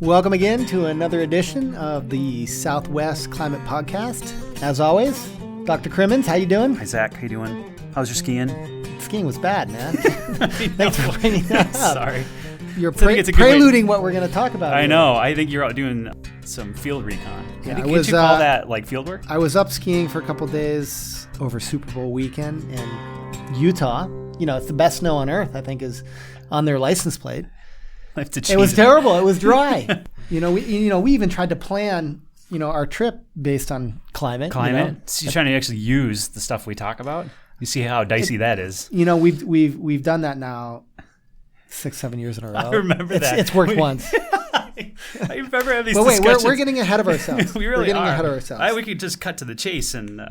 Welcome again to another edition of the Southwest Climate Podcast. As always, Dr. Crimmins, how you doing? Hi, Zach. How you doing? How's your skiing? Skiing was bad, man. Thanks for bringing that up. Sorry. You're preluding what we're going to talk about. I know. I think you're out doing some field recon. Yeah, Can't you call that like field work? I was up skiing for a couple days over Super Bowl weekend in Utah. You know, it's the best snow on earth, I think, is on their license plate. It was terrible. It was dry. We even tried to plan, our trip based on climate. So you're trying to actually use the stuff we talk about? You see how dicey that is. We've done that now 6-7 years in a row. I remember that. It's worked once. I remember having these discussions. Wait, we're getting ahead of ourselves. We're getting ahead of ourselves. We could just cut to the chase and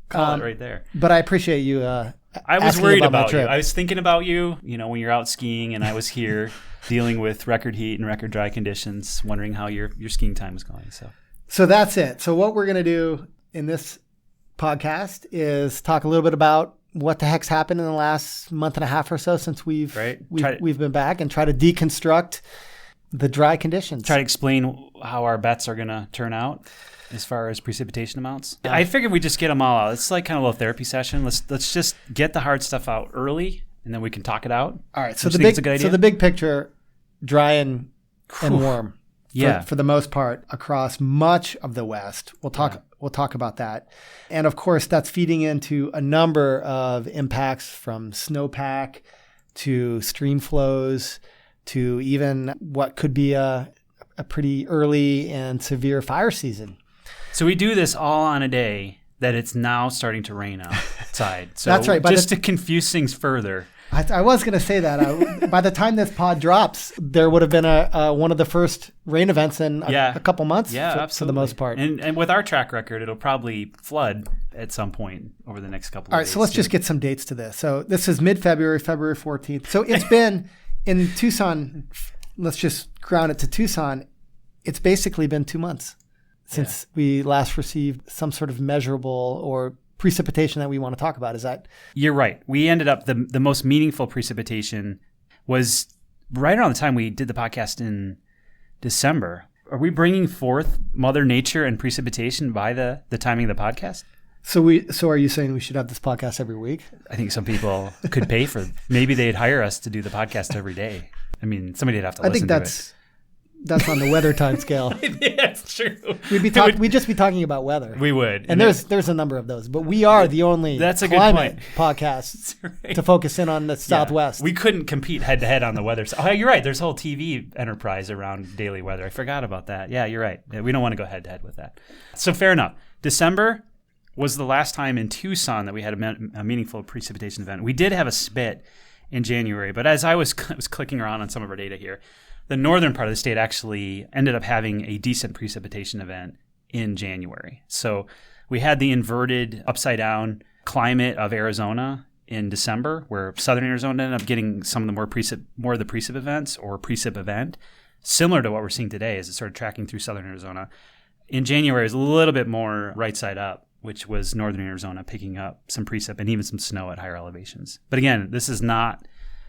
call it right there. But I appreciate you. I was worried about you. I was thinking about you. When you're out skiing, and I was here dealing with record heat and record dry conditions, wondering how your skiing time was going. So that's it. So what we're going to do in this podcast is talk a little bit about what the heck's happened in the last month and a half or so since we've been back, and try to deconstruct the dry conditions. Try to explain how our bets are going to turn out as far as precipitation amounts. I figured we'd just get them all out. It's like kind of a little therapy session. Let's just get the hard stuff out early, and then we can talk it out. All right. So the big picture, dry and warm. For the most part across much of the West. We'll talk about that. And of course, that's feeding into a number of impacts, from snowpack to stream flows to even what could be a pretty early and severe fire season. So we do this all on a day that it's now starting to rain outside. So that's right. Just to confuse things further. I was going to say that. By the time this pod drops, there would have been one of the first rain events in a couple months for the most part. And with our track record, it'll probably flood at some point over the next couple of days. All right, so let's just get some dates to this. So this is mid-February, February 14th. So it's been in Tucson, let's just ground it to Tucson, it's basically been 2 months since we last received some sort of measurable or precipitation that we want to talk about. Is that? You're right. We ended up, the most meaningful precipitation was right around the time we did the podcast in December. Are we bringing forth Mother Nature and precipitation by the timing of the podcast? So are you saying we should have this podcast every week? I think some people could pay for, maybe they'd hire us to do the podcast every day. I mean, somebody'd have to listen to it. That's on the weather time scale. Yeah, it's true. We'd just be talking about weather. We would. And there's a number of those. But we are the only climate podcast to focus in on the Southwest. We couldn't compete head-to-head on the weather. Oh, you're right. There's a whole TV enterprise around daily weather. I forgot about that. Yeah, you're right. We don't want to go head-to-head with that. So fair enough. December was the last time in Tucson that we had a meaningful precipitation event. We did have a spit in January. But as I was clicking around on some of our data here, the northern part of the state actually ended up having a decent precipitation event in January. So we had the inverted upside-down climate of Arizona in December, where southern Arizona ended up getting some of the more of the precip events or precip event, similar to what we're seeing today as it started tracking through southern Arizona. In January, it was a little bit more right side up, which was northern Arizona picking up some precip and even some snow at higher elevations. But again, this is not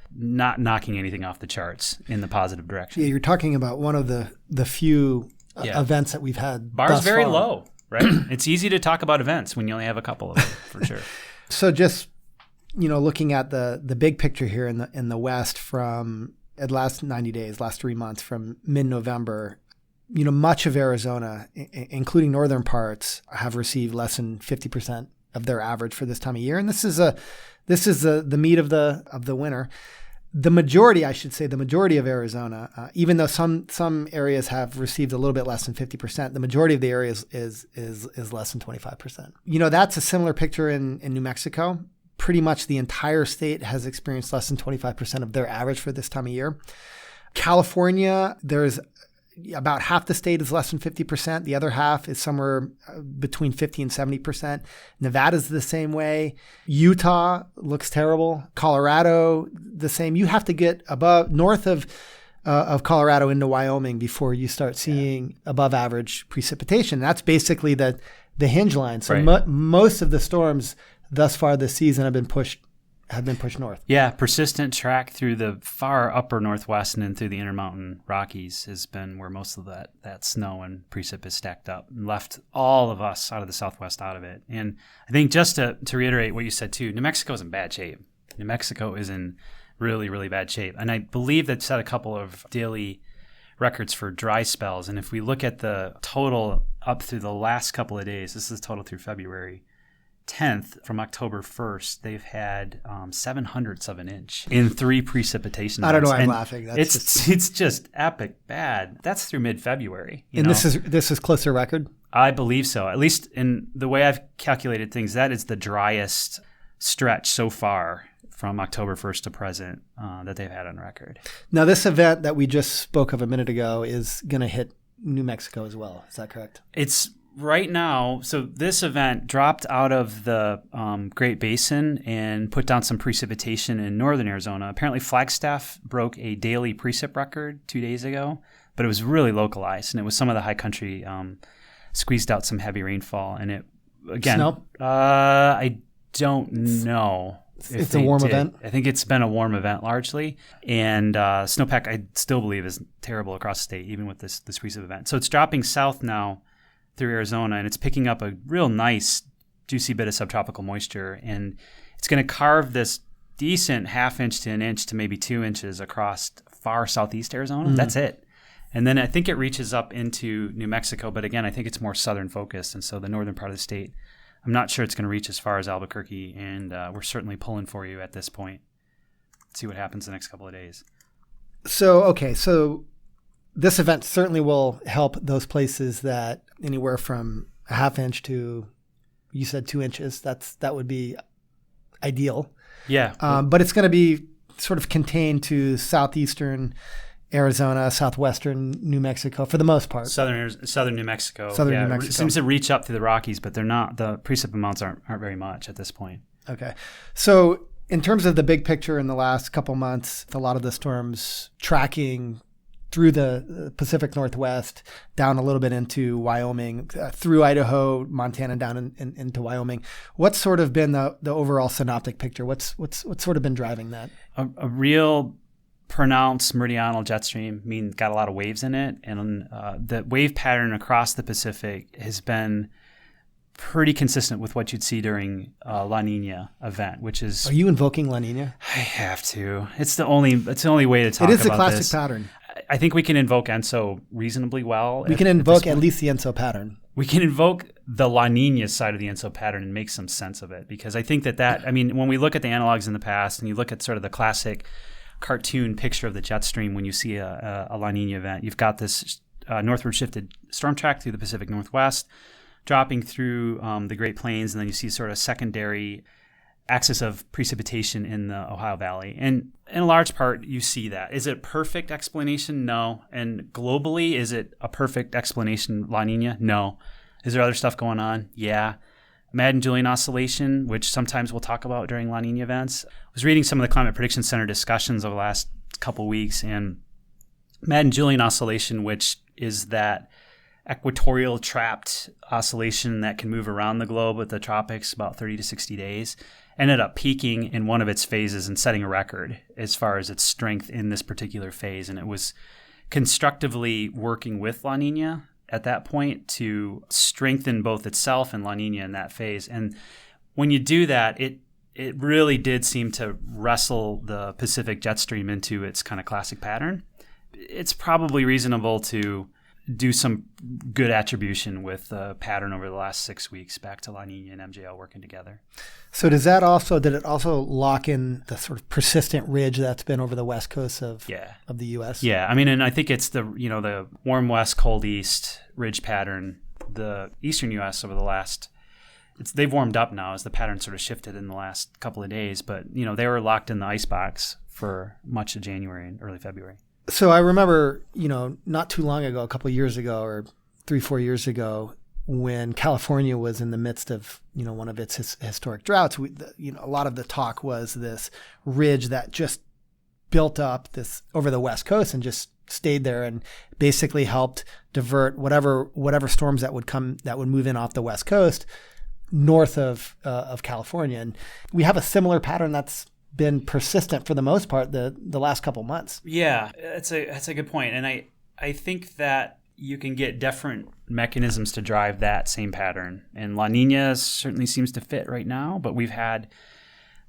knocking anything off the charts in the positive direction. Yeah, you're talking about one of the few events that we've had. Bar's very low, right? It's easy to talk about events when you only have a couple of them, for sure. So just looking at the big picture here in the West from the last 90 days, last 3 months, from mid-November, much of Arizona, including northern parts, have received less than 50% of their average for this time of year, and this is the meat of the winter. The majority of Arizona, even though some areas have received a little bit less than 50%, the majority of the areas is less than 25%. That's a similar picture in New Mexico. Pretty much the entire state has experienced less than 25% of their average for this time of year. California, there's about half the state is less than 50%. The other half is somewhere between 50 and 70%. Nevada's the same way. Utah looks terrible. Colorado, the same. You have to get north of Colorado into Wyoming before you start seeing above average precipitation. That's basically the hinge line. So most of the storms thus far this season have been pushed have been pushed north. Yeah, persistent track through the far upper Northwest and then through the Intermountain Rockies has been where most of that snow and precip is stacked up and left all of us out of the Southwest out of it. And I think just to reiterate what you said too, New Mexico is in bad shape. New Mexico is in really, really bad shape. And I believe that set a couple of daily records for dry spells. And if we look at the total up through the last couple of days, this is the total through February 10th, from October 1st, they've had 0.07 of an inch in 3 precipitation I don't know events. why I'm And laughing. It's just epic bad. That's through mid-February. And this is close to record? I believe so. At least in the way I've calculated things, that is the driest stretch so far from October 1st to present that they've had on record. Now, this event that we just spoke of a minute ago is going to hit New Mexico as well. Is that correct? It's right now. So this event dropped out of the Great Basin and put down some precipitation in northern Arizona. Apparently, Flagstaff broke a daily precip record 2 days ago, but it was really localized, and it was some of the high country squeezed out some heavy rainfall. And it, again, Snow? I don't know. It's a warm event? I think it's been a warm event largely. And snowpack, I still believe, is terrible across the state, even with this precip event. So it's dropping south now through Arizona, and it's picking up a real nice, juicy bit of subtropical moisture. And it's going to carve this decent 1/2 inch to 1 inch to maybe 2 inches across far southeast Arizona. That's it. And then I think it reaches up into New Mexico. But again, I think it's more southern focused. And so the northern part of the state, I'm not sure it's going to reach as far as Albuquerque, and we're certainly pulling for you at this point. Let's see what happens the next couple of days. So this event certainly will help those places that anywhere from 1/2 inch to, you said 2 inches. That would be ideal. Yeah. But it's going to be sort of contained to southeastern Arizona, southwestern New Mexico for the most part. Southern New Mexico. New Mexico. It seems to reach up through the Rockies, but they're not. The precip amounts aren't very much at this point. Okay. So in terms of the big picture in the last couple months, a lot of the storms tracking through the Pacific Northwest, down a little bit into Wyoming, through Idaho, Montana, down into Wyoming. What's sort of been the overall synoptic picture? What's sort of been driving that? A real pronounced meridional jet stream, got a lot of waves in it, and the wave pattern across the Pacific has been pretty consistent with what you'd see during La Niña event, which is. Are you invoking La Niña? I have to. It's the only way to talk about this. It is the classic pattern. I think we can invoke ENSO reasonably well. We can invoke at least the ENSO pattern. We can invoke the La Niña side of the ENSO pattern and make some sense of it, because I think when we look at the analogs in the past and you look at sort of the classic cartoon picture of the jet stream when you see a La Niña event, you've got this northward shifted storm track through the Pacific Northwest, dropping through the Great Plains, and then you see sort of secondary axis of precipitation in the Ohio Valley. And in a large part, you see that. Is it a perfect explanation? No. And globally, is it a perfect explanation, La Niña? No. Is there other stuff going on? Yeah. Madden-Julian oscillation, which sometimes we'll talk about during La Niña events. I was reading some of the Climate Prediction Center discussions over the last couple of weeks, and Madden-Julian oscillation, which is that equatorial trapped oscillation that can move around the globe with the tropics about 30 to 60 days, ended up peaking in one of its phases and setting a record as far as its strength in this particular phase. And it was constructively working with La Niña at that point to strengthen both itself and La Niña in that phase. And when you do that, it really did seem to wrestle the Pacific jet stream into its kind of classic pattern. It's probably reasonable to do some good attribution with the pattern over the last 6 weeks back to La Niña and MJL working together. So did it also lock in the sort of persistent ridge that's been over the west coast of the U.S.? Yeah, and I think it's the warm west, cold east ridge pattern. The eastern U.S. over the last, they've warmed up now as the pattern sort of shifted in the last couple of days, but they were locked in the icebox for much of January and early February. So I remember, not too long ago, a couple of years ago or 3-4 years ago, when California was in the midst of, one of its historic droughts, a lot of the talk was this ridge that just built up this over the West Coast and just stayed there and basically helped divert whatever storms that would move in off the West Coast north of California. And we have a similar pattern that's been persistent for the most part the last couple months. Yeah, that's a good point. And I think that you can get different mechanisms to drive that same pattern. And La Niña certainly seems to fit right now, but we've had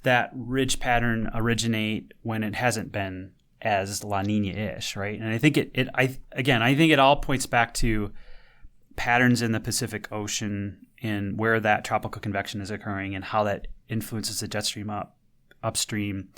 that ridge pattern originate when it hasn't been as La Niña-ish, right? And I think I think it all points back to patterns in the Pacific Ocean and where that tropical convection is occurring and how that influences the jet stream upstream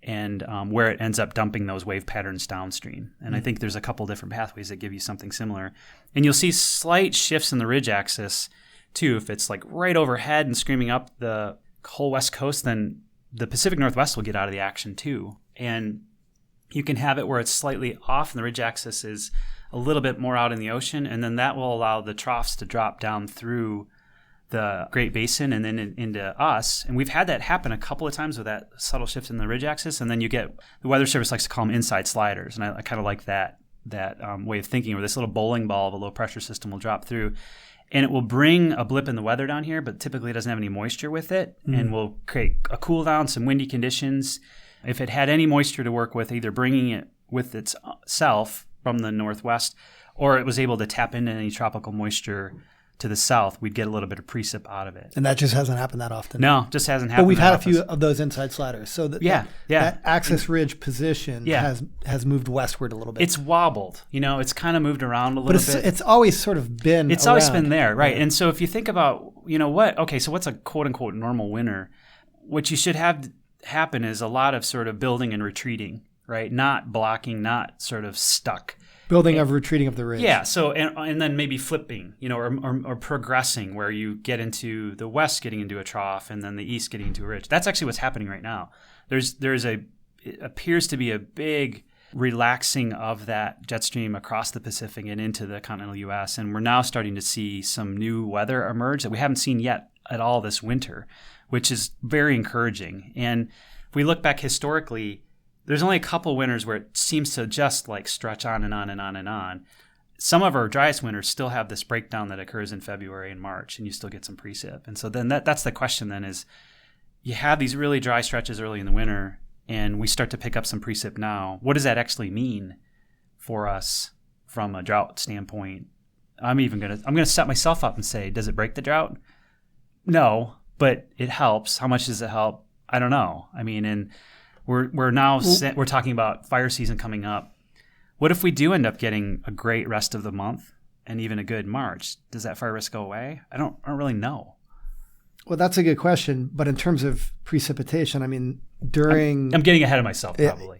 and where it ends up dumping those wave patterns downstream. And I think there's a couple different pathways that give you something similar. And you'll see slight shifts in the ridge axis too. If it's like right overhead and screaming up the whole west coast, then the Pacific Northwest will get out of the action too. And you can have it where it's slightly off and the ridge axis is a little bit more out in the ocean, and then that will allow the troughs to drop down through the Great Basin and then into us. And we've had that happen a couple of times with that subtle shift in the ridge axis, and then you get, the Weather Service likes to call them inside sliders, and I kind of like that way of thinking, where this little bowling ball of a low pressure system will drop through, and it will bring a blip in the weather down here, but typically it doesn't have any moisture with it, and will create a cool down, some windy conditions. If it had any moisture to work with, either bringing it with itself from the northwest, or it was able to tap into any tropical moisture to the south, we'd get a little bit of precip out of it. And that just hasn't happened that often. No, just hasn't happened. But we've had a few of those inside sliders. So that axis ridge position has moved westward a little bit. It's wobbled. It's kind of moved around a little bit. But it's always sort of been It's around. always been there, right? And so if you think about, so what's a quote-unquote normal winter? What you should have happen is a lot of sort of building and retreating, right? Not blocking, not sort of stuck. Building of retreating of the ridge. Yeah. So and then maybe flipping, or progressing, where you get into the west getting into a trough and then the east getting into a ridge. That's actually what's happening right now. It appears to be a big relaxing of that jet stream across the Pacific and into the continental U.S. And we're now starting to see some new weather emerge that we haven't seen yet at all this winter, which is very encouraging. And if we look back historically, there's only a couple winters where it seems to just like stretch on and on and on and on. Some of our driest winters still have this breakdown that occurs in February and March, and you still get some precip. And so then that's the question then is, you have these really dry stretches early in the winter, and we start to pick up some precip now. What does that actually mean for us from a drought standpoint? I'm gonna set myself up and say, does it break the drought? No, but it helps. How much does it help? I don't know. I mean, and we're now we're talking about fire season coming up. What if we do end up getting a great rest of the month and even a good March? Does that fire risk go away? I don't really know. Well, that's a good question. But in terms of precipitation, I mean, during I'm getting ahead of myself probably.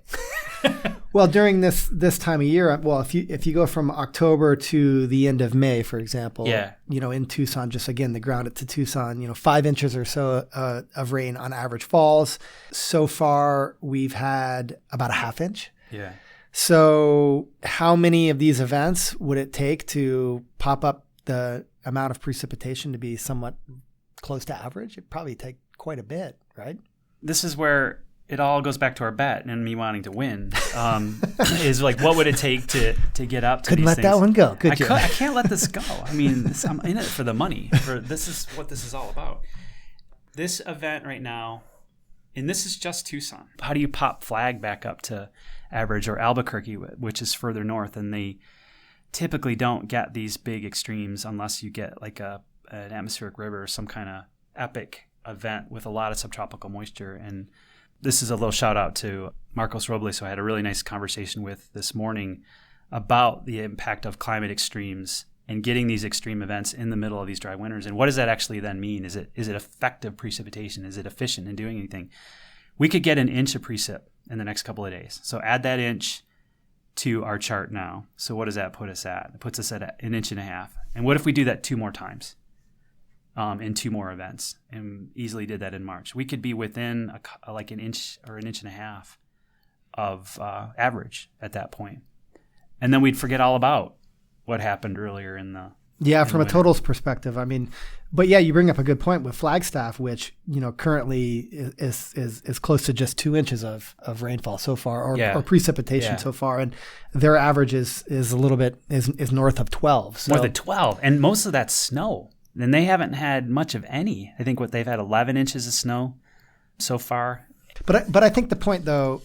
Well, during this time of year, if you go from October to the end of May, for example, in Tucson, just again, the ground it to Tucson, 5 inches or so of rain on average falls. So far, we've had about a half inch. Yeah. So how many of these events would it take to pop up the amount of precipitation to be somewhat close to average? It'd probably take quite a bit, right? This is where it all goes back to our bet and me wanting to win. Is like, what would it take to get up to Couldn't these let things? that one go. I can't let this go. I mean, I'm in it for the money. This is what this is all about. This event right now, and this is just Tucson. How do you pop Flag back up to average, or Albuquerque, which is further north, and they typically don't get these big extremes unless you get like an atmospheric river or some kind of epic event with a lot of subtropical moisture. And this is a little shout out to Marcos Robles, who I had a really nice conversation with this morning about the impact of climate extremes and getting these extreme events in the middle of these dry winters. And what does that actually then mean? Is it effective precipitation? Is it efficient in doing anything? We could get an inch of precip in the next couple of days. So add that inch to our chart now. So what does that put us at? It puts us at an inch and a half. And what if we do that 2 more times? In 2 more events, and easily did that in March. We could be within like an inch or an inch and a half of average at that point. And then we'd forget all about what happened earlier in the from a totals perspective. I mean, but you bring up a good point with Flagstaff, which currently is close to just 2 inches of rainfall so far, or precipitation so far, and their average is a little bit is north of 12. So. More than 12, and most of that's snow. And they haven't had much of any. I think they've had 11 inches of snow so far. But I think the point, though,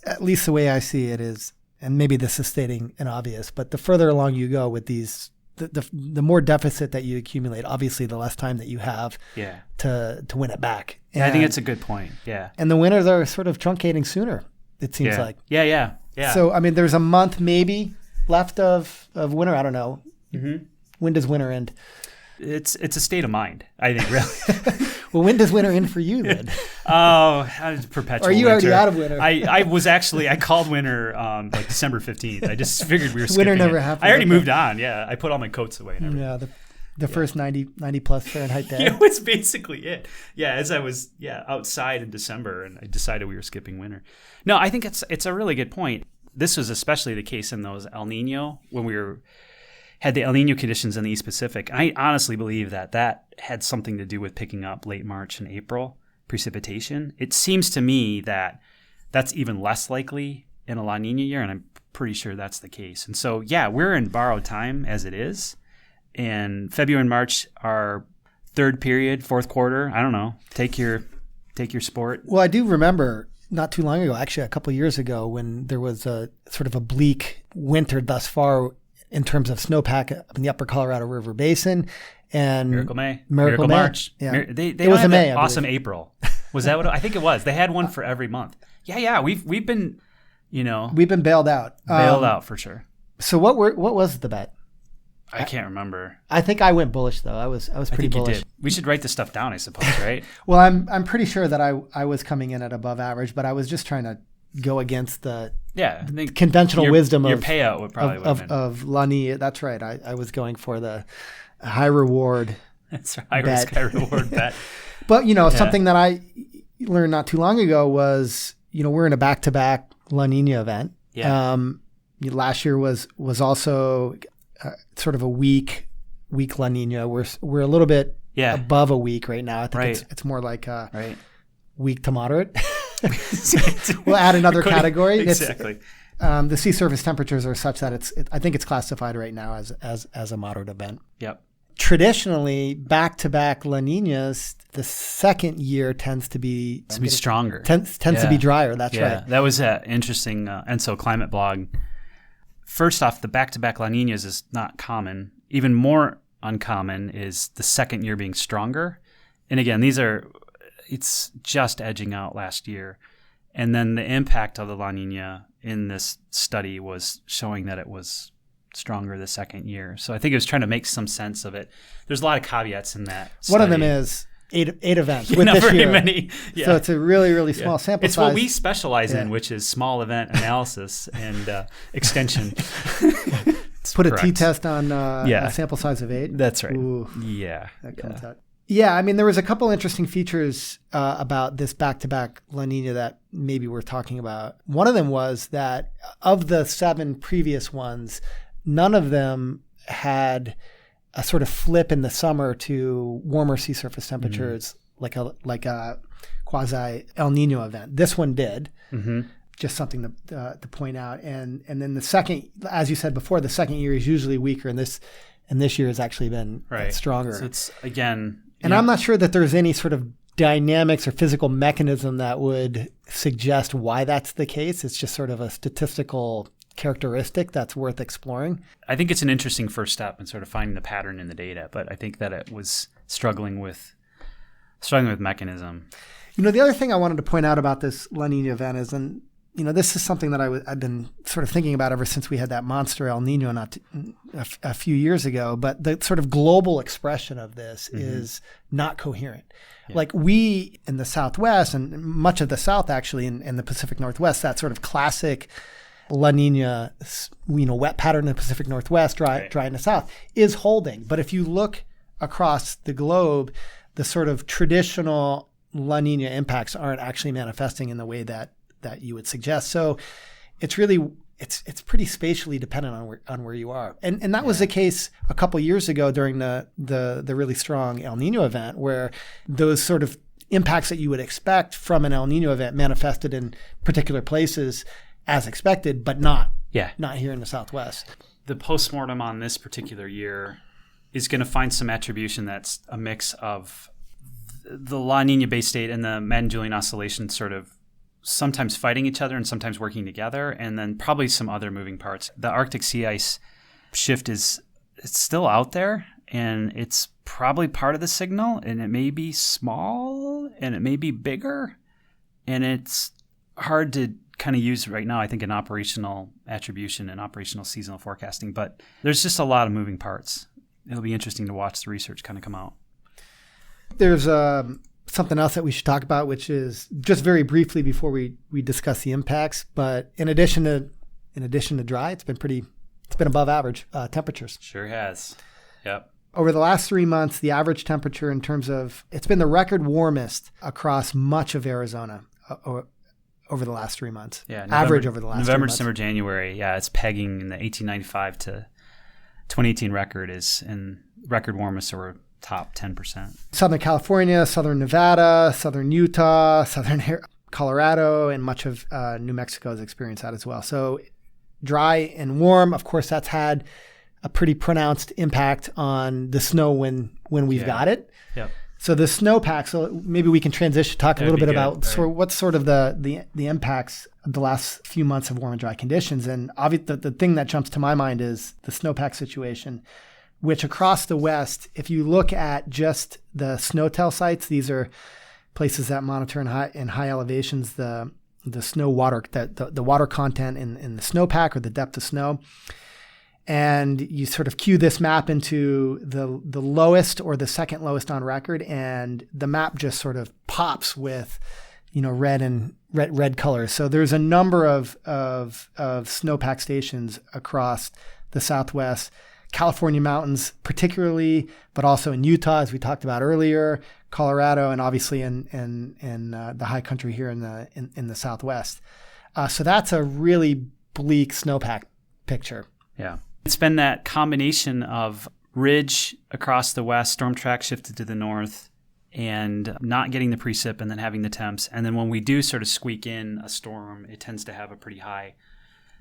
at least the way I see it is, and maybe this is stating an obvious, but the further along you go with these, the more deficit that you accumulate, obviously the less time that you have to win it back. Yeah, I think it's a good point. Yeah. And the winners are sort of truncating sooner, it seems like. Yeah. So, I mean, there's a month maybe left of winter. I don't know. Mm-hmm. When does winter end? It's a state of mind, I think, really. Well, when does winter end for you then? Perpetual Or are you winter. already out of winter? I called winter like December 15th. I just figured we were skipping winter never it. happened. I already moved on. Yeah, I put all my coats away and everything. Yeah, the first 90 plus Fahrenheit day. Yeah, it was basically it. Yeah, as I was outside in December, and I decided we were skipping winter. No, I think it's a really good point. This was especially the case in those El Nino, when we had the El Nino conditions in the East Pacific. I honestly believe that had something to do with picking up late March and April precipitation. It seems to me that that's even less likely in a La Nina year, and I'm pretty sure that's the case. And so, we're in borrowed time as it is. And February and March are third period, fourth quarter. I don't know. Take your sport. Well, I do remember not too long ago, actually a couple of years ago, when there was a sort of a bleak winter thus far in terms of snowpack up in the upper Colorado River Basin. And Miracle May. Miracle March. Yeah. They it was a May. Awesome April. Was that what I think it was? They had one for every month. Yeah. We've been, we've been bailed out. Bailed out for sure. So what was the bet? I can't remember. I think I went bullish though. I was pretty bullish. You did. We should write this stuff down, I suppose, right? Well, I'm pretty sure that I was coming in at above average, but I was just trying to go against the conventional wisdom your payout would probably of La Nina. That's right. I was going for the high reward. That's right. High risk, high reward bet. But something that I learned not too long ago was we're in a back-to-back La Nina event. Yeah. Last year was also sort of a weak La Nina. We're a little bit above a week right now. I think it's more like weak to moderate. We'll add another category. Exactly. The sea surface temperatures are such that I think it's classified right now as a moderate event. Yep. Traditionally, back-to-back La Ninas, the second year tends to be stronger. Tends to be drier. That's right. That was an interesting ENSO climate blog. First off, the back-to-back La Ninas is not common. Even more uncommon is the second year being stronger. And again, it's just edging out last year. And then the impact of the La Nina in this study was showing that it was stronger the second year. So I think it was trying to make some sense of it. There's a lot of caveats in that study. One of them is eight events with not this very year. Many. Yeah. So it's a really, really small sample size. It's what we specialize in, which is small event analysis and extension. Put a t-test on a sample size of 8. That's right. Ooh, that comes out. Yeah, I mean, there was a couple interesting features about this back-to-back La Nina that maybe we're talking about. One of them was that of the 7 previous ones, none of them had a sort of flip in the summer to warmer sea surface temperatures, like a quasi El Nino event. This one did. Mm-hmm. Just something to point out. And then the second, as you said before, the second year is usually weaker, and this year has actually been stronger. So it's again. And I'm not sure that there's any sort of dynamics or physical mechanism that would suggest why that's the case. It's just sort of a statistical characteristic that's worth exploring. I think it's an interesting first step in sort of finding the pattern in the data, but I think that it was struggling with mechanism. The other thing I wanted to point out about this La Nina event is, and this is something that I've been sort of thinking about ever since we had that monster El Nino a few years ago. But the sort of global expression of this is not coherent. Yeah. Like we in the Southwest and much of the South actually in the Pacific Northwest, that sort of classic La Nina, wet pattern in the Pacific Northwest, dry in the South is holding. But if you look across the globe, the sort of traditional La Nina impacts aren't actually manifesting in the way that you would suggest. So it's really it's pretty spatially dependent on where you are. And that was the case a couple years ago during the really strong El Nino event, where those sort of impacts that you would expect from an El Nino event manifested in particular places as expected, but not here in the Southwest. The postmortem on this particular year is going to find some attribution that's a mix of the La Nina Bay State and the Madden-Julian Oscillation sort of sometimes fighting each other and sometimes working together, and then probably some other moving parts. The Arctic sea ice shift it's still out there, and it's probably part of the signal, and it may be small and it may be bigger, and it's hard to kind of use right now, I think, in operational attribution and operational seasonal forecasting, but there's just a lot of moving parts. It'll be interesting to watch the research kind of come out. There's something else that we should talk about, which is just very briefly before we discuss the impacts. But in addition to dry, it's been above average temperatures. Sure has. Yep. Over the last 3 months, the average temperature in terms of it's been the record warmest across much of Arizona over the last 3 months. Yeah, average over the last November, 3 months. December, January. Yeah, it's pegging in the 1895 to 2018 record is in record warmest or top 10%. Southern California, Southern Nevada, Southern Utah, Southern Colorado, and much of New Mexico has experienced that as well. So dry and warm, of course, that's had a pretty pronounced impact on the snow when we've got it. Yep. So the snowpack, so maybe we can transition, talk a little bit about what's sort of the impacts of the last few months of warm and dry conditions. And obviously the thing that jumps to my mind is the snowpack situation, which across the West, if you look at just the snowtail sites, these are places that monitor in high elevations the snow water, the water content in the snowpack or the depth of snow. And you sort of cue this map into the lowest or the second lowest on record, and the map just sort of pops with, red colors. So there's a number of snowpack stations across the Southwest, California mountains particularly, but also in Utah, as we talked about earlier, Colorado, and obviously in the high country here in the Southwest. So that's a really bleak snowpack picture. Yeah. It's been that combination of ridge across the west, storm track shifted to the north, and not getting the precip and then having the temps. And then when we do sort of squeak in a storm, it tends to have a pretty high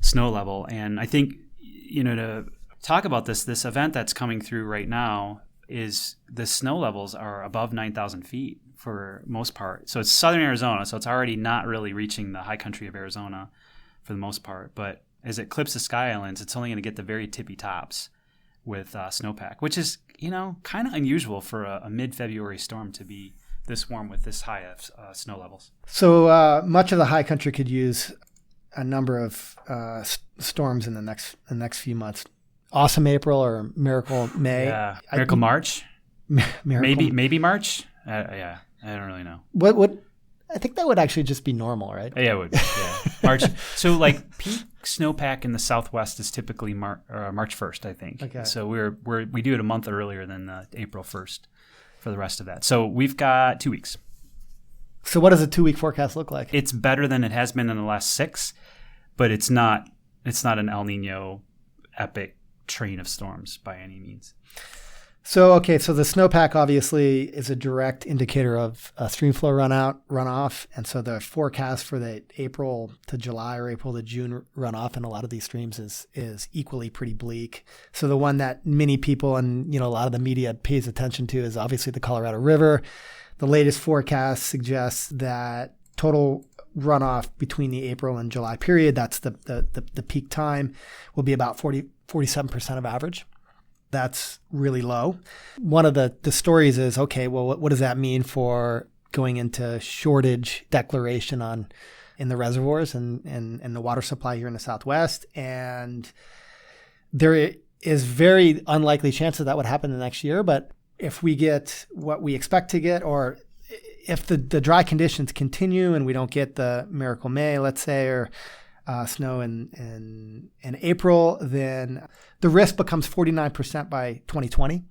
snow level. And I think, to talk about this event that's coming through right now is the snow levels are above 9,000 feet for most part. So it's southern Arizona, so it's already not really reaching the high country of Arizona for the most part. But as it clips the Sky Islands, it's only going to get the very tippy tops with snowpack, which is, kind of unusual for a mid-February storm to be this warm with this high of snow levels. So much of the high country could use a number of storms in the next few months. Awesome April or Miracle May. Yeah, Miracle March. Maybe March. Yeah, I don't really know. What? I think that would actually just be normal, right? Yeah, it would. Yeah, March. So like peak snowpack in the Southwest is typically March 1st, I think. Okay. So we do it a month earlier than April 1st for the rest of that. So we've got 2 weeks. So what does a 2-week forecast look like? It's better than it has been in the last 6, but it's not an El Nino epic train of storms by any means. So the snowpack obviously is a direct indicator of stream flow runoff. And so the forecast for the April to July or April to June runoff in a lot of these streams is equally pretty bleak. So the one that many people and, a lot of the media pays attention to is obviously the Colorado River. The latest forecast suggests that total runoff between the April and July period, that's the peak time, will be about 47% of average. That's really low. One of the stories is, okay, well, what does that mean for going into shortage declaration in the reservoirs and the water supply here in the Southwest? And there is very unlikely chance that would happen the next year. But if we get what we expect to get, or if the dry conditions continue and we don't get the Miracle May, let's say, or snow in April, then the risk becomes 49% by 2020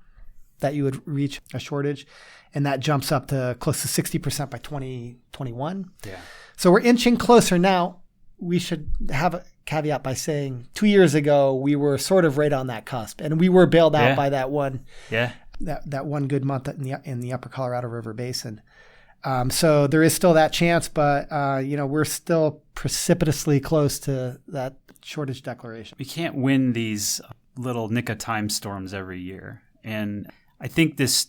that you would reach a shortage, and that jumps up to close to 60% by 2021. Yeah. So we're inching closer now. We should have a caveat by saying 2 years ago we were sort of right on that cusp, and we were bailed out by that one. Yeah. That one good month in the Upper Colorado River Basin. So there is still that chance, but we're still precipitously close to that shortage declaration. We can't win these little nick of time storms every year. And I think this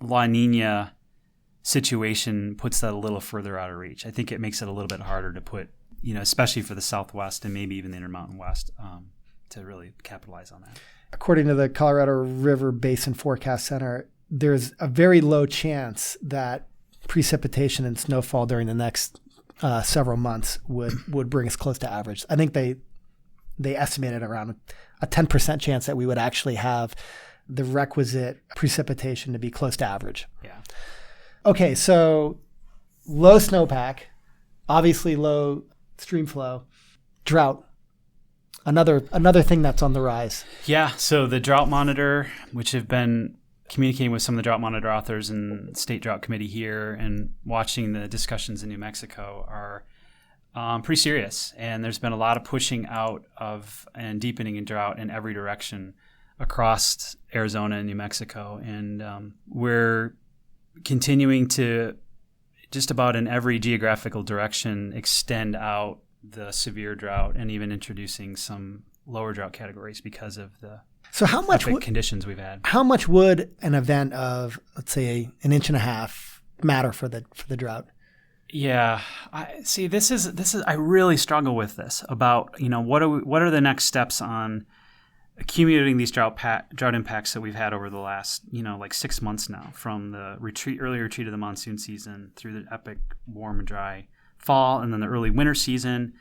La Nina situation puts that a little further out of reach. I think it makes it a little bit harder to put, especially for the Southwest and maybe even the Intermountain West, to really capitalize on that. According to the Colorado River Basin Forecast Center, there's a very low chance that precipitation and snowfall during the next several months would bring us close to average. I think they estimated around a 10% chance that we would actually have the requisite precipitation to be close to average. Yeah. Okay, so low snowpack, obviously low stream flow, drought. Another thing that's on the rise. Yeah, so the Drought Monitor, which have been communicating with some of the Drought Monitor authors and State Drought Committee here and watching the discussions in New Mexico are pretty serious. And there's been a lot of pushing out of and deepening in drought in every direction across Arizona and New Mexico. And we're continuing to just about in every geographical direction extend out the severe drought and even introducing some lower drought categories because of the conditions we've had. How much would an event of, let's say, an inch and a half matter for the drought? Yeah, I really struggle with this about, what are the next steps on accumulating these drought impacts that we've had over the last, 6 months now, from the early retreat of the monsoon season through the epic warm and dry fall and then the early winter season.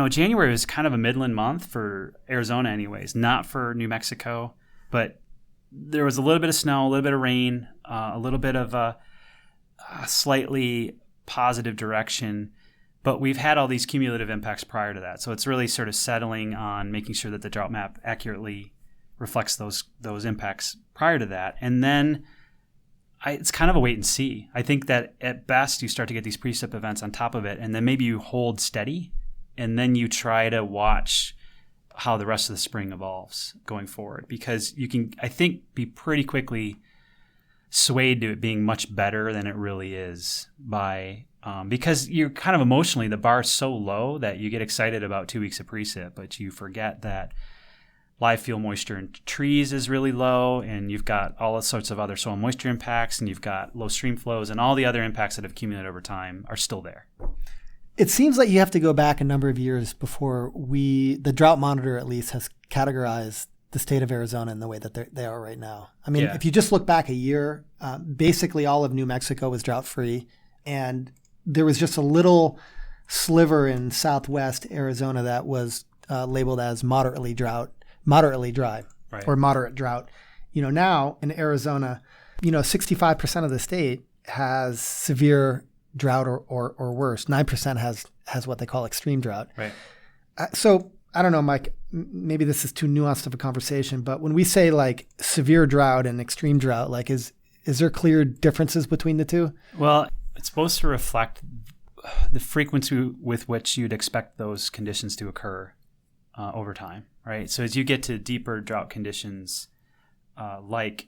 January was kind of a midland month for Arizona anyways, not for New Mexico, but there was a little bit of snow, a little bit of rain, a little bit of a slightly positive direction. But we've had all these cumulative impacts prior to that. So it's really sort of settling on making sure that the drought map accurately reflects those impacts prior to that. And then it's kind of a wait and see. I think that at best you start to get these precip events on top of it, and then maybe you hold steady, and then you try to watch how the rest of the spring evolves going forward. Because you can, I think, be pretty quickly swayed to it being much better than it really is by because you're kind of emotionally, the bar is so low that you get excited about 2 weeks of precip, but you forget that live fuel moisture in trees is really low, and you've got all sorts of other soil moisture impacts, and you've got low stream flows, and all the other impacts that have accumulated over time are still there. It seems like you have to go back a number of years before the Drought Monitor at least has categorized the state of Arizona in the way that they are right now. I mean, If you just look back a year, basically all of New Mexico was drought-free, and there was just a little sliver in southwest Arizona that was labeled as moderately dry, right, or moderate drought. Now in Arizona, 65% of the state has severe drought or worse. 9% has what they call extreme drought. Right. So I don't know, Mike, maybe this is too nuanced of a conversation, but when we say like severe drought and extreme drought, like is there clear differences between the two? Well, it's supposed to reflect the frequency with which you'd expect those conditions to occur over time, right? So as you get to deeper drought conditions, like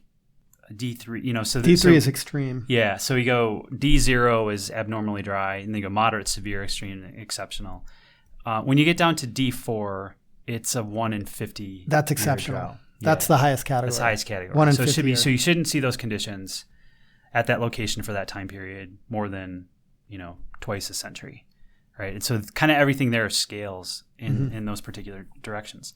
D3, so D3 is extreme. Yeah, so you go D0 is abnormally dry, and then you go moderate, severe, extreme, exceptional. When you get down to D4, it's a 1 in 50. That's exceptional. That's the highest category. That's the highest category. 1 in 50. So you shouldn't see those conditions at that location for that time period more than, twice a century, right? And so kind of everything there scales in those particular directions.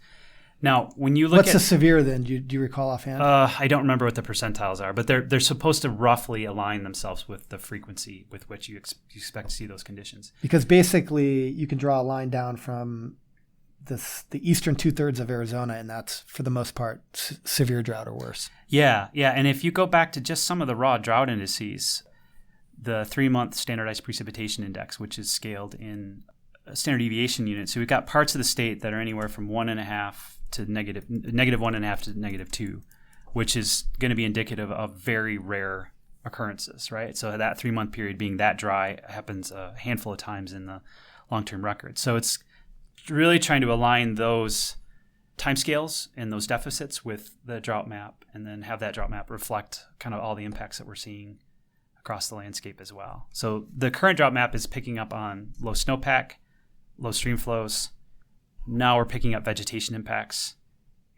Now, when you look what's the severe then? Do you recall offhand? I don't remember what the percentiles are, but they're supposed to roughly align themselves with the frequency with which you expect to see those conditions. Because basically, you can draw a line down from the eastern 2/3 of Arizona, and that's for the most part severe drought or worse. Yeah, and if you go back to just some of the raw drought indices, the 3-month standardized precipitation index, which is scaled in standard deviation units, so we've got parts of the state that are anywhere from 1.5 to negative 1.5 to -2, which is going to be indicative of very rare occurrences, right? So that 3-month period being that dry happens a handful of times in the long-term record. So it's really trying to align those timescales and those deficits with the drought map, and then have that drought map reflect kind of all the impacts that we're seeing across the landscape as well. So the current drought map is picking up on low snowpack, low stream flows. Now we're picking up vegetation impacts,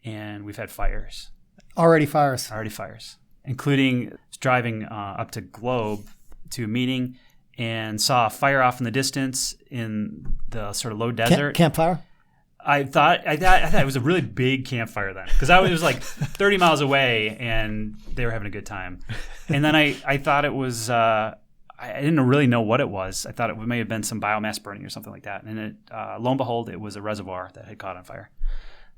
and we've had fires. Already fires, including driving up to Globe to a meeting and saw a fire off in the distance in the sort of low desert. Campfire? I thought it was a really big campfire then, because it was like 30 miles away and they were having a good time. And then I thought it was I didn't really know what it was. I thought it may have been some biomass burning or something like that. And lo and behold, it was a reservoir that had caught on fire.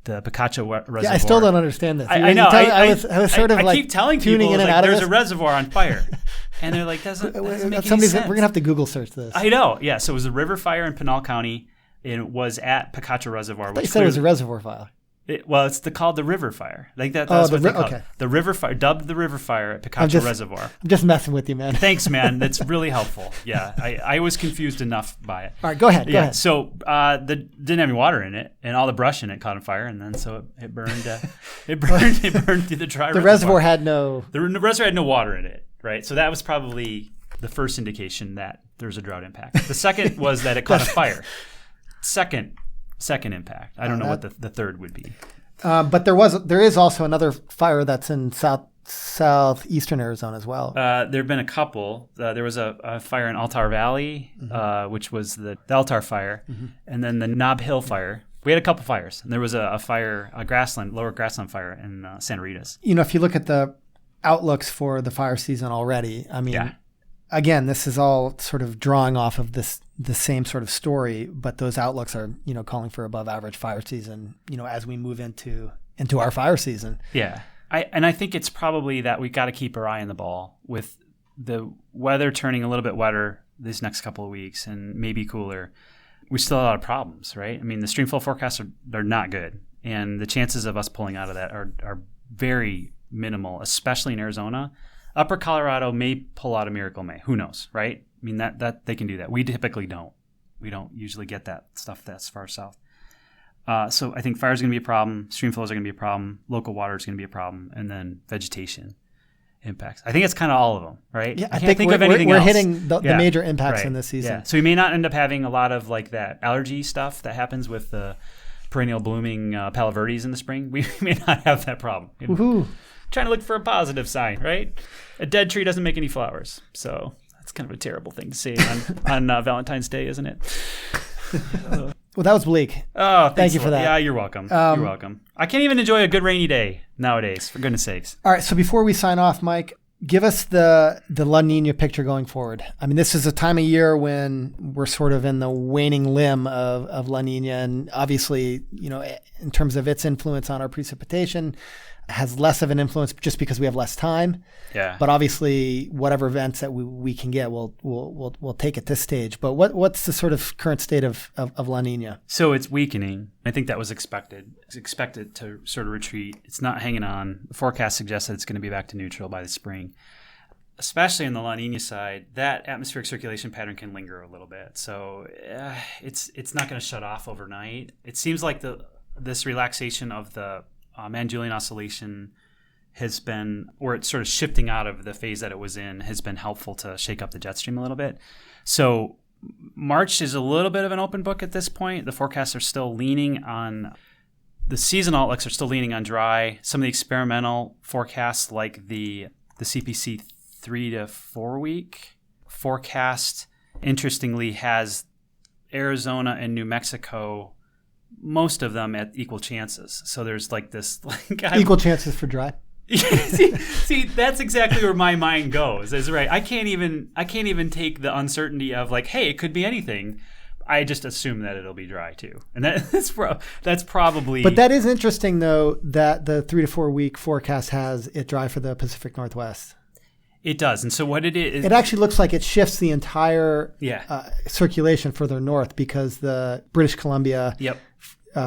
The Precip reservoir. Yeah, I still don't understand this. I know. I was sort of I keep telling people there's a reservoir on fire, and they're like, doesn't make any sense. We're gonna have to Google search this. I know. Yeah. So it was a river fire in Pinal County. And it was at Precip Reservoir. You said it was a reservoir fire. It's called the river fire. Like that's what they call it. Okay. The river fire, dubbed the river fire at Precip Reservoir. I'm just messing with you, man. Thanks, man. That's really helpful. Yeah, I was confused enough by it. All right, go ahead. Go ahead. So didn't have any water in it, and all the brush in it caught on fire, and then so it burned. It burned through the dry. The reservoir had no. The reservoir had no water in it, right? So that was probably the first indication that there's a drought impact. The second was that it caught on fire. Second impact. I don't know what the third would be. But there is also another fire that's in southeastern Arizona as well. There have been a couple. There was a fire in Altar Valley, which was the Altar fire, and then the Knob Hill fire. We had a couple fires, and there was a fire, lower grassland fire in Santa Rita's. If you look at the outlooks for the fire season already, I mean, again, this is all sort of drawing off of the same sort of story, but those outlooks are, calling for above average fire season, as we move into our fire season. Yeah. I think it's probably that we got to keep our eye on the ball with the weather turning a little bit wetter these next couple of weeks and maybe cooler. We still have a lot of problems, right? I mean, the streamflow forecasts are not good, and the chances of us pulling out of that are very minimal, especially in Arizona. Upper Colorado may pull out a Miracle May. Who knows, right? I mean, that they can do that. We typically don't. We don't usually get that stuff that's far south. So I think fire is going to be a problem. Stream flows are going to be a problem. Local water is going to be a problem. And then vegetation impacts. I think it's kind of all of them, right? Yeah, I can't think of anything we're else. hitting the major impacts in this season. Yeah. So we may not end up having a lot of like that allergy stuff that happens with the perennial blooming Palo Verdes in the spring. We may not have that problem. Woohoo. Trying to look for a positive sign, right? A dead tree doesn't make any flowers. So that's kind of a terrible thing to say on Valentine's Day, isn't it? Well, that was bleak. Oh, thank you for that. Yeah, you're welcome. You're welcome. I can't even enjoy a good rainy day nowadays, for goodness sakes. All right, so before we sign off, Mike, give us the La Niña picture going forward. I mean, this is a time of year when we're sort of in the waning limb of La Niña, and obviously, in terms of its influence on our precipitation, has less of an influence just because we have less time. Yeah. But obviously, whatever events that we can get, we'll take at this stage. But what's the sort of current state of La Niña? So it's weakening. I think that was expected. It's expected to sort of retreat. It's not hanging on. The forecast suggests that it's going to be back to neutral by the spring. Especially on the La Niña side, that atmospheric circulation pattern can linger a little bit. So it's not going to shut off overnight. It seems like this relaxation of the Mont-Julian oscillation has been, or it's sort of shifting out of the phase that it was in, has been helpful to shake up the jet stream a little bit. So March is a little bit of an open book at this point. The forecasts are still leaning on, the seasonal outlooks are still leaning on dry. Some of the experimental forecasts like the CPC 3 to 4 week forecast, interestingly, has Arizona and New Mexico, most of them at equal chances. So there's like this equal chances for dry. see, that's exactly where my mind goes. Is right. I can't even take the uncertainty of like, hey, it could be anything. I just assume that it'll be dry too, and that's probably. But that is interesting though, that the 3 to 4 week forecast has it dry for the Pacific Northwest. It does, and so what it is, it actually looks like it shifts the entire circulation further north, because the British Columbia,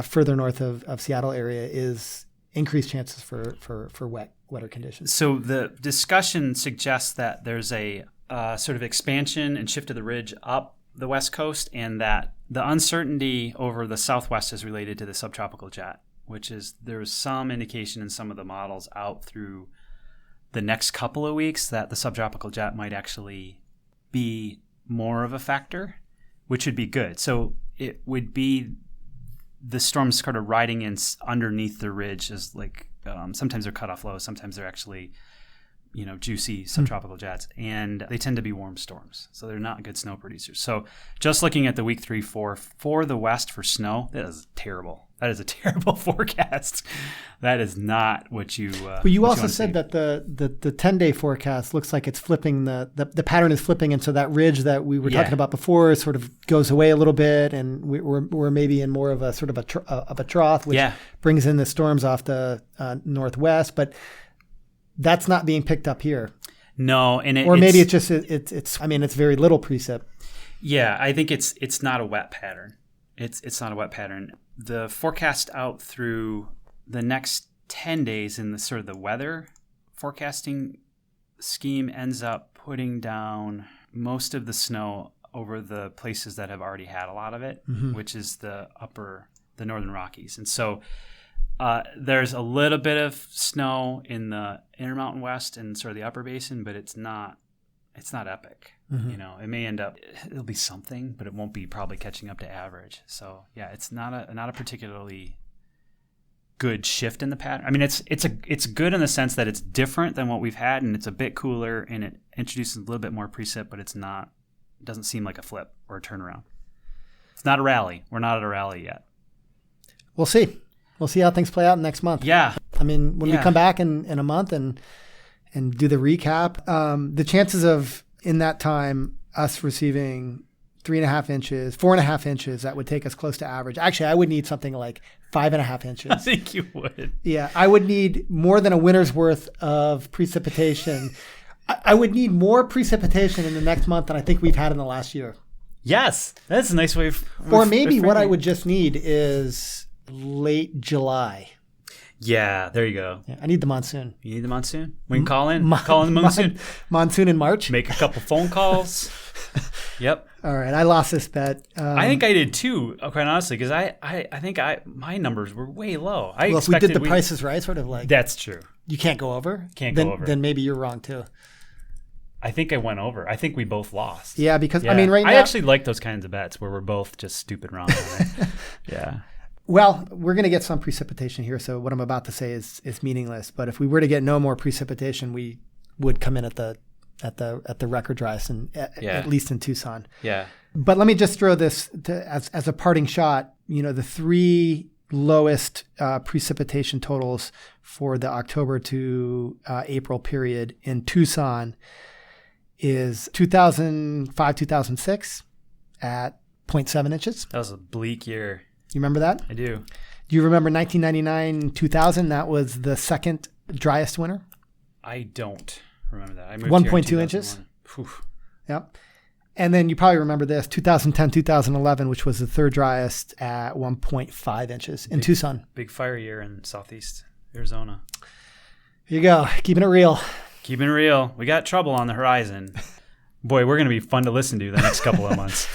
further north of Seattle area, is increased chances for wetter conditions. So the discussion suggests that there's a sort of expansion and shift of the ridge up the west coast, and that the uncertainty over the southwest is related to the subtropical jet, which is there's some indication in some of the models out through the next couple of weeks that the subtropical jet might actually be more of a factor, which would be good. So it would be the storms kind of riding in underneath the ridge, is like sometimes they're cut off low, sometimes they're actually juicy subtropical jets, and they tend to be warm storms, so they're not good snow producers. So just looking at the week 3, 4 for the west for snow, that is terrible. That is a terrible forecast. That is not what you. But you also said that the 10-day forecast looks like it's flipping. The pattern is flipping, and so that ridge that we were talking about before sort of goes away a little bit, and we're maybe in more of a sort of a trough, which brings in the storms off the northwest, but. That's not being picked up here. No, and maybe it's just it's. I mean, it's very little precip. Yeah, I think it's not a wet pattern. It's not a wet pattern. The forecast out through the next 10 days in the sort of the weather forecasting scheme ends up putting down most of the snow over the places that have already had a lot of it, which is the northern Rockies, and so. There's a little bit of snow in the Intermountain West and sort of the upper basin, but it's not epic. It may it'll be something, but it won't be probably catching up to average. So yeah, it's not a particularly good shift in the pattern. I mean, it's good in the sense that it's different than what we've had, and it's a bit cooler, and it introduces a little bit more precip, but it doesn't seem like a flip or a turnaround. It's not a rally. We're not at a rally yet. We'll see. We'll see how things play out next month. Yeah. I mean, when we come back in a month and do the recap, the chances of, in that time, us receiving 3.5 inches, 4.5 inches, that would take us close to average. Actually, I would need something like 5.5 inches. I think you would. Yeah. I would need more than a winter's worth of precipitation. I would need more precipitation in the next month than I think we've had in the last year. Yes. That's a nice way of... Or maybe what I would just need is... late July. Yeah, there you go. Yeah, I need the monsoon. You need the monsoon? We can call in the monsoon. Monsoon in March? Make a couple phone calls. Yep. All right, I lost this bet. I think I did too, quite honestly, because I think my numbers were way low. If we did the prices right, sort of like... That's true. You can't go over? Go over. Then maybe you're wrong too. I think I went over. I think we both lost. Yeah, because, I mean, right now... I actually like those kinds of bets where we're both just stupid wrong on it. Yeah. Well, we're going to get some precipitation here, so what I'm about to say is meaningless. But if we were to get no more precipitation, we would come in at the record driest, and at least in Tucson. Yeah. But let me just throw this as a parting shot. The 3 lowest precipitation totals for the October to April period in Tucson is 2005-2006 at 0.7 inches. That was a bleak year. You remember that? I do. Do you remember 1999-2000? That was the second driest winter. I don't remember that. I moved 1.2 inches. Yep. And then you probably remember this, 2010-2011, which was the third driest at 1.5 inches in Tucson. Big fire year in southeast Arizona. Here you go. Keeping it real. Keeping it real. We got trouble on the horizon. Boy, we're going to be fun to listen to the next couple of months.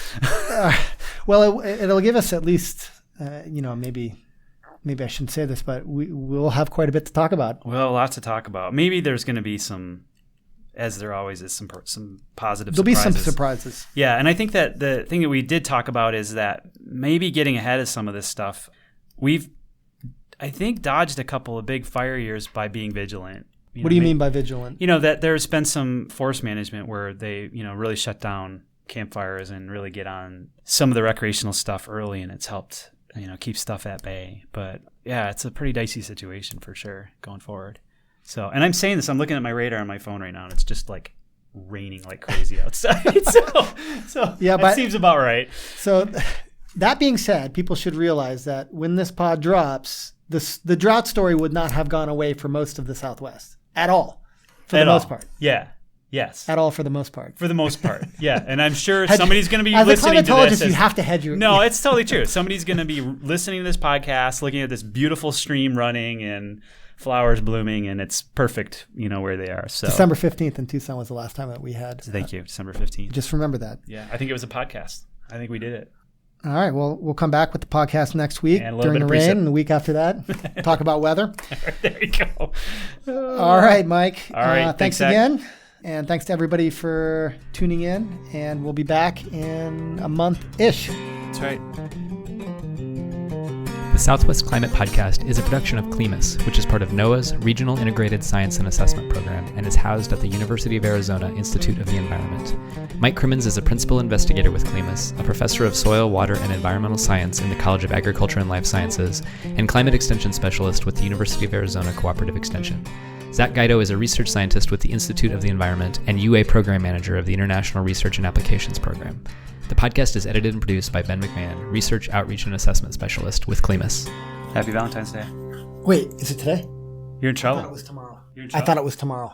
Well, it'll give us at least... maybe I shouldn't say this, but we'll have quite a bit to talk about. Well, lots to talk about. Maybe there's going to be some, as there always is, some positive surprises. There'll be some surprises. Yeah, and I think that the thing that we did talk about is that maybe getting ahead of some of this stuff, we've, I think, dodged a couple of big fire years by being vigilant. What do you mean by vigilant? That there's been some forest management where they, really shut down campfires and really get on some of the recreational stuff early, and it's helped keep stuff at bay. But yeah, it's a pretty dicey situation for sure going forward. So, and I'm saying this, I'm looking at my radar on my phone right now, and it's just like raining like crazy outside. so yeah, that seems about right. So that being said, people should realize that when this pod drops, the drought story would not have gone away for most of the Southwest at all, for the most part. Yeah. Yes. At all for the most part. For the most part, yeah. And I'm sure somebody's going to be listening to this. You have to hedge your... No, it's totally true. Somebody's going to be listening to this podcast, looking at this beautiful stream running and flowers blooming, and it's perfect, where they are. So December 15th in Tucson was the last time that we had. Thank you, December 15th. Just remember that. Yeah, I think it was a podcast. I think we did it. All right, well, we'll come back with the podcast next week and during the rain, and the week after that, talk about weather. There you go. All right, Mike. All right, thanks again. And thanks to everybody for tuning in, and we'll be back in a month-ish. That's right. The Southwest Climate Podcast is a production of CLIMAS, which is part of NOAA's Regional Integrated Science and Assessment Program and is housed at the University of Arizona Institute of the Environment. Mike Crimmins is a principal investigator with CLIMAS, a professor of soil, water, and environmental science in the College of Agriculture and Life Sciences, and climate extension specialist with the University of Arizona Cooperative Extension. Zack Guido is a research scientist with the Institute of the Environment and UA program manager of the International Research and Applications Program. The podcast is edited and produced by Ben McMahon, Research, Outreach, and Assessment Specialist with CLIMAS. Happy Valentine's Day. Wait, is it today? You're in trouble. I thought it was tomorrow. You're in trouble. I thought it was tomorrow.